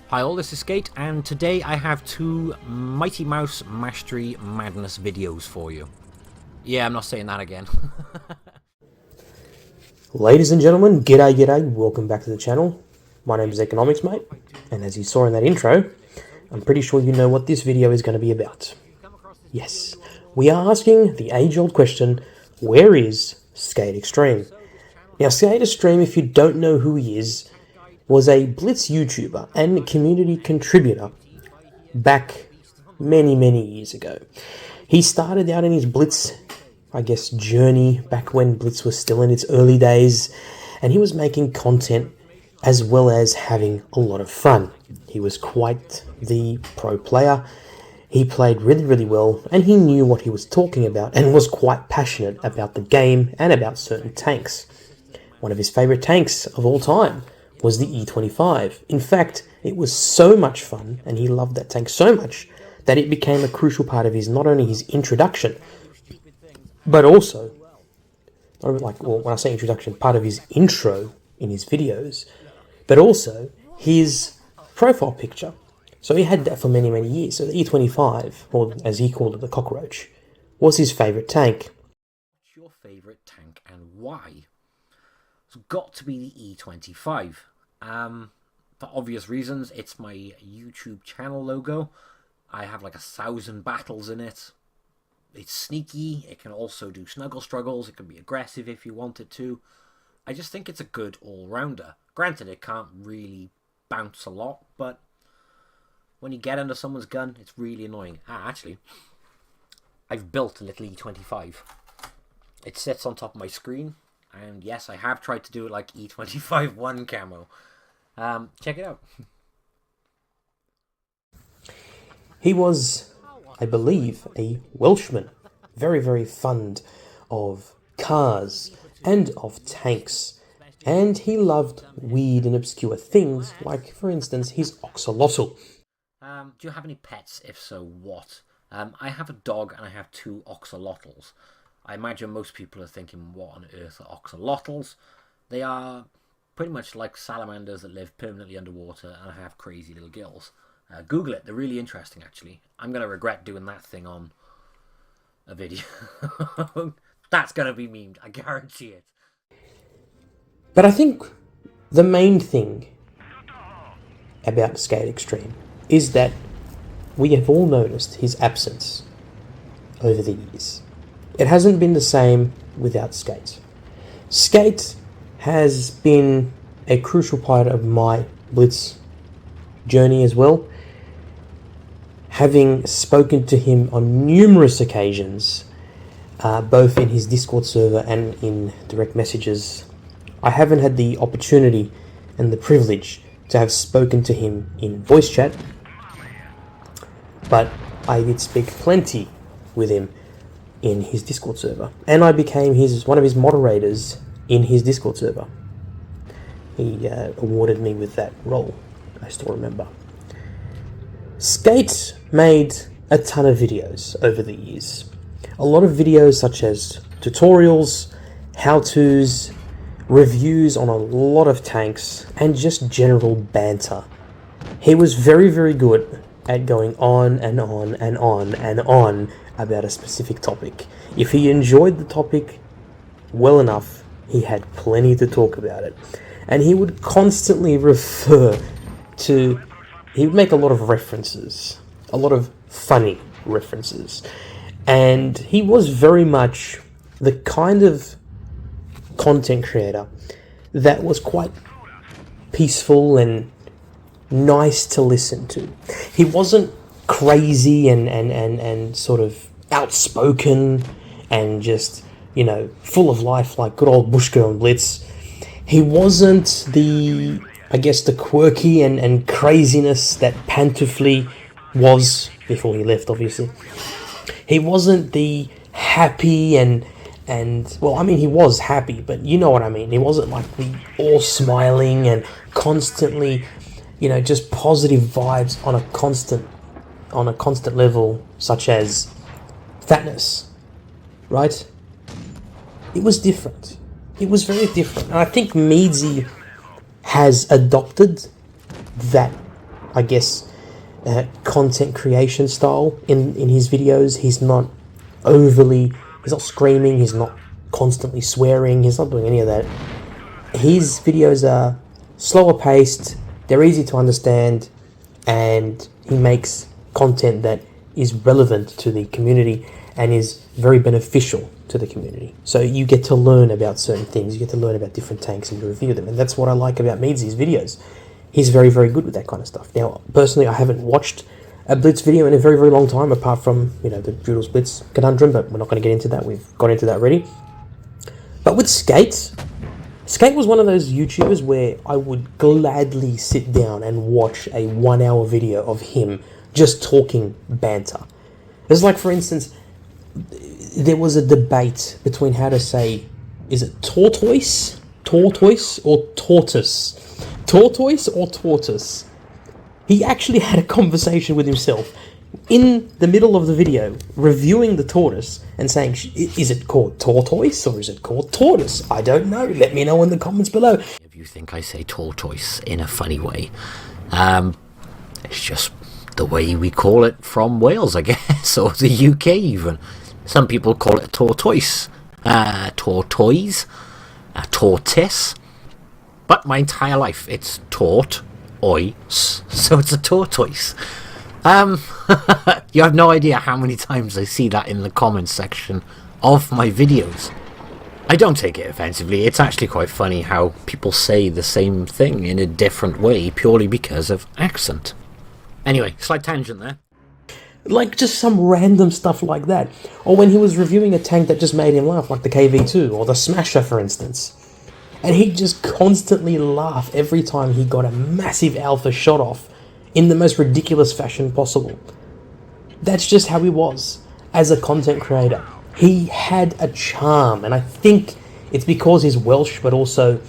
Hi all, this is Skate, and today I have two Mighty Mouse Mastery Madness videos for you. Yeah, I'm not saying that again. Ladies and gentlemen, g'day, welcome back to the channel. My name is Economics Mate, and as you saw in that intro, I'm pretty sure you know what this video is going to be about. Yes, we are asking the age-old question, where is Sk8xtrm? Now, Sk8xtrm, if you don't know who he is, was a Blitz YouTuber and community contributor back many years ago. He started out in his Blitz, journey back when Blitz was still in its early days, and he was making content as well as having a lot of fun. He was quite the pro player. He played really well, and he knew what he was talking about and was quite passionate about the game and about certain tanks. One of his favorite tanks of all time was the E25. In fact, it was so much fun, and he loved that tank so much, that it became a crucial part of his, not only his introduction, but also, when I say introduction, part of his intro in his videos, but also his profile picture. So he had that for many years. So the E25, or as he called it, the cockroach, was his favourite tank. What's your favourite tank and why? It's got to be the E25. For obvious reasons, it's my YouTube channel logo. I have like 1,000 battles in it. It's sneaky, it can also do snuggle struggles, it can be aggressive if you want it to. I just think it's a good all-rounder. Granted, it can't really bounce a lot, but when you get under someone's gun, it's really annoying. Actually, I've built a little E25. It sits on top of my screen, and yes, I have tried to do it like E25 1 camo. Check it out. He was, I believe, a Welshman, very fond of cars and of tanks, and he loved weird and obscure things, like, for instance, his axolotl. Do you have any pets? If so, what? I have a dog and I have 2 axolotls. I imagine most people are thinking, what on earth are axolotls? They are pretty much like salamanders that live permanently underwater and have crazy little gills. Google it, they're really interesting actually. I'm going to regret doing that thing on a video. That's going to be memed, I guarantee it. But I think the main thing about Sk8xtrm is that we have all noticed his absence over the years. It hasn't been the same without Skate. Skate has been a crucial part of my Blitz journey as well. Having spoken to him on numerous occasions, both in his Discord server and in direct messages, I haven't had the opportunity and the privilege to have spoken to him in voice chat, but I did speak plenty with him in his Discord server, and I became one of his moderators in his Discord server. He awarded me with that role, I still remember. Skate made a ton of videos over the years. A lot of videos such as tutorials, how-tos, reviews on a lot of tanks, and just general banter. He was very good at going on and on about a specific topic. If he enjoyed the topic well enough, he had plenty to talk about it. And he would constantly refer to... He would make a lot of references, a lot of funny references. And he was very much the kind of content creator that was quite peaceful and nice to listen to. He wasn't crazy and sort of outspoken and just, full of life like good old Bushka on Blitz. He wasn't the quirky and craziness that Pantufli was before he left, obviously. He wasn't the happy and he was happy, but you know what I mean. He wasn't like the all smiling and constantly, just positive vibes on a constant level, such as fatness, right? It was different. It was very different. And I think Meadsy has adopted that I guess, content creation style in his videos. He's not screaming, he's not constantly swearing, he's not doing any of that. His videos are slower paced, they're easy to understand, and he makes content that is relevant to the community and is very beneficial to the community. So you get to learn about certain things, you get to learn about different tanks and you review them, and that's what I like about Meadsy's videos. He's very, very good with that kind of stuff. Now, personally, I haven't watched a Blitz video in a very, very long time, apart from, the WOT Blitz conundrum, but we're not going to get into that. We've got into that already. But with Sk8 was one of those YouTubers where I would gladly sit down and watch a 1 hour video of him just talking banter. It's like, for instance, there was a debate between how to say, is it tortoise or tortoise? Tortoise or tortoise? He actually had a conversation with himself in the middle of the video, reviewing the tortoise and saying, is it called tortoise or is it called tortoise? I don't know. Let me know in the comments below. If you think I say tortoise in a funny way, it's just the way we call it from Wales, I guess, or the UK even. Some people call it tortoise, tortoise, tortoise. But my entire life, it's tort-oise, so it's a tortoise. You have no idea how many times I see that in the comments section of my videos. I don't take it offensively, it's actually quite funny how people say the same thing in a different way purely because of accent. Anyway, slight tangent there. Like, just some random stuff like that. Or when he was reviewing a tank that just made him laugh, like the KV2 or the Smasher, for instance. And he'd just constantly laugh every time he got a massive alpha shot off in the most ridiculous fashion possible. That's just how he was as a content creator. He had a charm, and I think it's because he's Welsh, but also,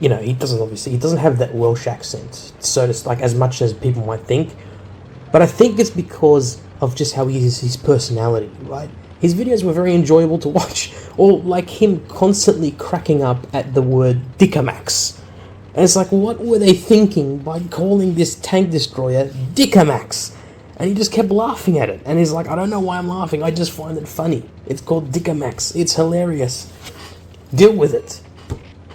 he doesn't have that Welsh accent, so to like as much as people might think. But I think it's because of just how he is, his personality, right? His videos were very enjoyable to watch, or like him constantly cracking up at the word Dicamax. And it's like, what were they thinking by calling this tank destroyer Dicamax? And he just kept laughing at it. And he's like, I don't know why I'm laughing, I just find it funny. It's called Dicamax, it's hilarious. Deal with it.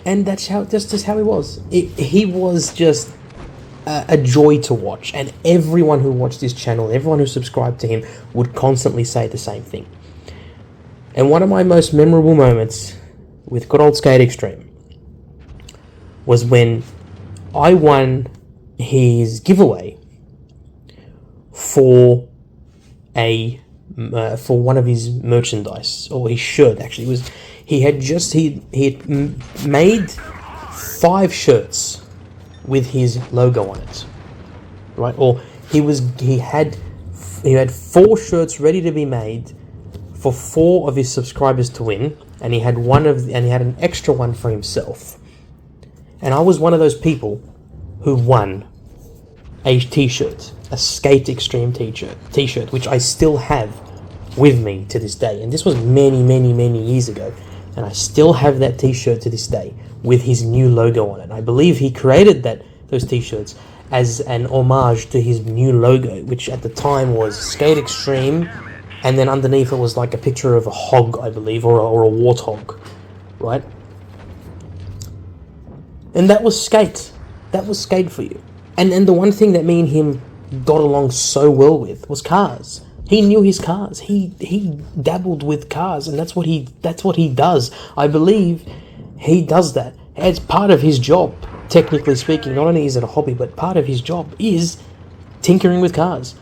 And that's just how he was. He was just a joy to watch, and everyone who watched his channel, everyone who subscribed to him, would constantly say the same thing. And one of my most memorable moments with good old Sk8xtrm was when I won his giveaway for one of his merchandise, or his shirt. Actually, it was he had made 5 shirts with his logo on it, right? Or he had 4 shirts ready to be made for 4 of his subscribers to win, and he had an extra one for himself. And I was one of those people who won a t-shirt, a Sk8xtrm t-shirt, which I still have with me to this day. And this was many, many, many years ago, and I still have that t-shirt to this day with his new logo on it. I believe he created those t-shirts as an homage to his new logo, which at the time was Sk8xtrm, and then underneath it was like a picture of a hog, I believe, or a warthog, right? And that was Sk8. That was Sk8 for you. And the one thing that me and him got along so well with was cars. He knew his cars. He dabbled with cars, and that's what he does. I believe he does that. It's part of his job, technically speaking. Not only is it a hobby, but part of his job is tinkering with cars.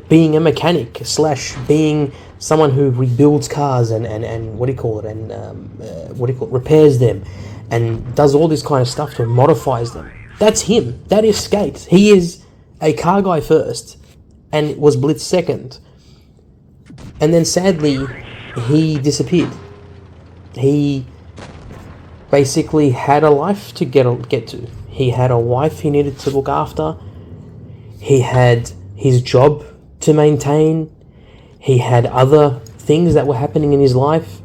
Being a mechanic / being someone who rebuilds cars and repairs them, and does all this kind of stuff to modifies them. That's him. That is Sk8. He is a car guy first, and was Blitz second. And then sadly, he disappeared. He basically had a life to get to. He had a wife he needed to look after. He had his job to maintain. He had other things that were happening in his life.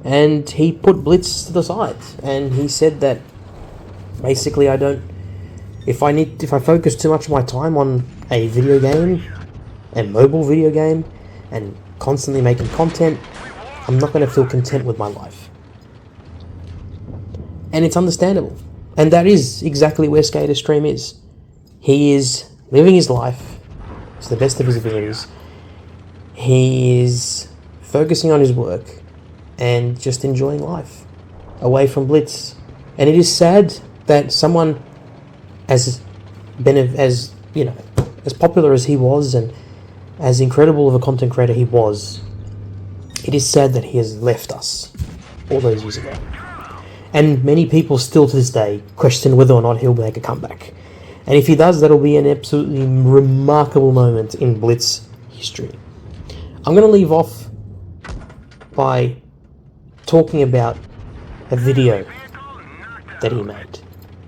And he put Blitz to the side. And he said that basically, I don't If I focus too much of my time on a video game, a mobile video game, and constantly making content, I'm not going to feel content with my life. And it's understandable. And that is exactly where Sk8xtrm is. He is living his life to the best of his abilities. He is focusing on his work and just enjoying life away from Blitz. And it is sad that someone as popular as he was and as incredible of a content creator he was, it is sad that he has left us all those years ago. And many people still to this day question whether or not he'll make a comeback. And if he does, that'll be an absolutely remarkable moment in Blitz history. I'm going to leave off by talking about a video that he made.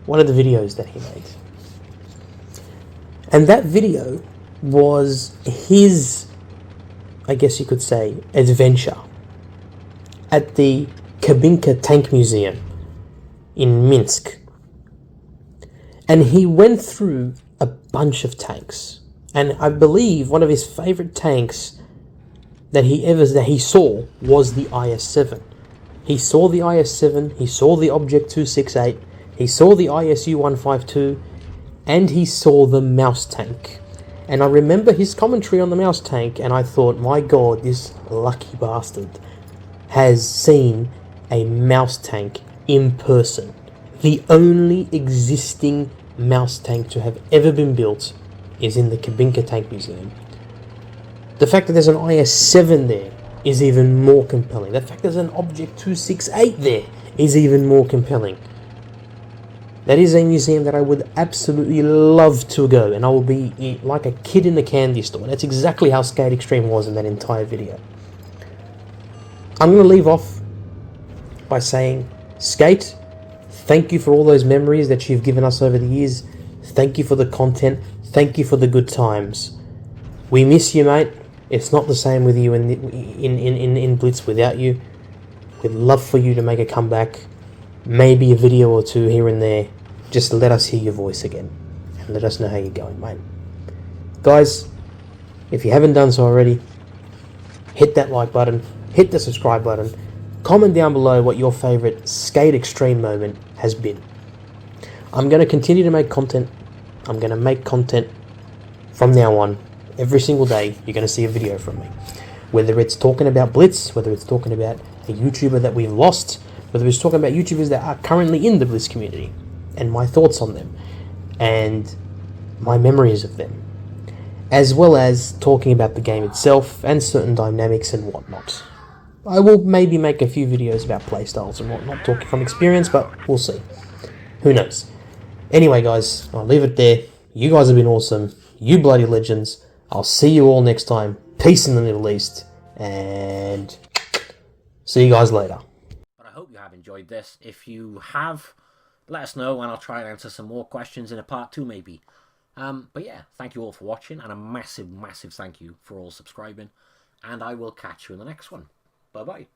One of the videos that he made. And that video was his, I guess you could say, adventure at the Sk8xtrm Tank Museum in Minsk. And he went through a bunch of tanks. And I believe one of his favorite tanks that he saw was the IS-7. He saw the IS-7, he saw the Object 268, he saw the ISU-152, and he saw the Mouse tank. And I remember his commentary on the Mouse tank, and I thought, my God, this lucky bastard has seen a Mouse tank in person. The only existing Mouse tank to have ever been built is in the Sk8xtrm Tank Museum. The fact that there's an IS-7 there is even more compelling. The fact there's an Object 268 there is even more compelling. That is a museum that I would absolutely love to go, and I will be like a kid in the candy store. That's exactly how Sk8xtrm was in that entire video. I'm going to leave off by saying, Skate, thank you for all those memories that you've given us over the years. Thank you for the content. Thank you for the good times. We miss you, mate. It's not the same with you in Blitz without you. We'd love for you to make a comeback. Maybe a video or two here and there. Just let us hear your voice again. And let us know how you're going, mate. Guys, if you haven't done so already, hit that like button. Hit the subscribe button. Comment down below what your favourite Sk8xtrm moment has been. I'm going to continue to make content. I'm going to make content from now on. Every single day, you're going to see a video from me. Whether it's talking about Blitz, whether it's talking about a YouTuber that we've lost, whether it's talking about YouTubers that are currently in the Blitz community, and my thoughts on them, and my memories of them, as well as talking about the game itself, and certain dynamics and whatnot. I will maybe make a few videos about playstyles and whatnot, talking from experience, but we'll see. Who knows? Anyway, guys, I'll leave it there. You guys have been awesome. You bloody legends. I'll see you all next time. Peace in the Middle East, and see you guys later. But I hope you have enjoyed this. If you have, let us know, and I'll try and answer some more questions in a part 2 maybe. But yeah, thank you all for watching, and a massive, massive thank you for all subscribing, and I will catch you in the next one. Bye-bye.